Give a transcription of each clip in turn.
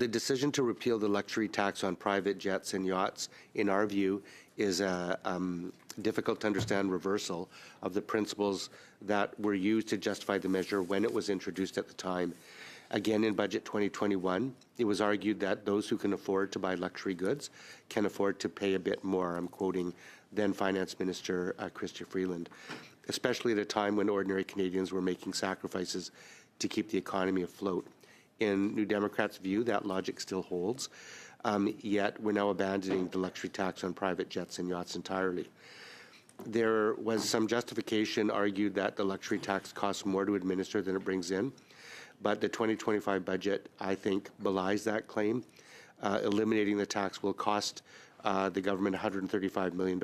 The decision to repeal the luxury tax on private jets and yachts, in our view, is a difficult to understand reversal of the principles that were used to justify the measure when it was introduced at the time. Again, in Budget 2021, it was argued that those who can afford to buy luxury goods can afford to pay a bit more. I'm quoting then Finance Minister Chrystia Freeland, especially at a time when ordinary Canadians were making sacrifices to keep the economy afloat. In New Democrats' view, that logic still holds, yet we're now abandoning the luxury tax on private jets and yachts entirely. There was some justification argued that the luxury tax costs more to administer than it brings in, but the 2025 budget, I think, belies that claim. Eliminating the tax will cost the government $135 million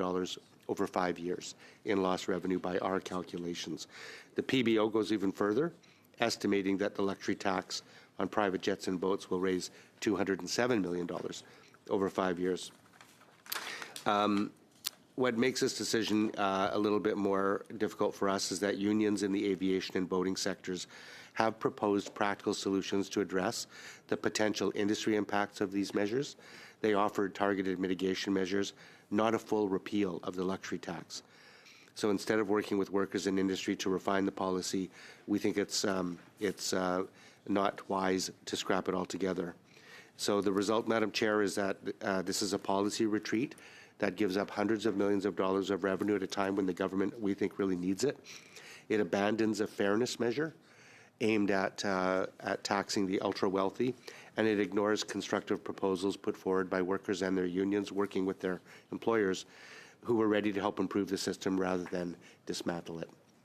over 5 years in lost revenue by our calculations. The PBO goes even further, estimating that the luxury tax on private jets and boats will raise $207 million over 5 years. What makes this decision a little bit more difficult for us is that unions in the aviation and boating sectors have proposed practical solutions to address the potential industry impacts of these measures. They offered targeted mitigation measures, not a full repeal of the luxury tax. So instead of working with workers and industry to refine the policy, we think it's not wise to scrap it altogether. So the result, Madam Chair, is that this is a policy retreat that gives up hundreds of millions of dollars of revenue at a time when the government, we think, really needs it. It abandons a fairness measure aimed at taxing the ultra-wealthy, and it ignores constructive proposals put forward by workers and their unions working with their employers who were ready to help improve the system rather than dismantle it.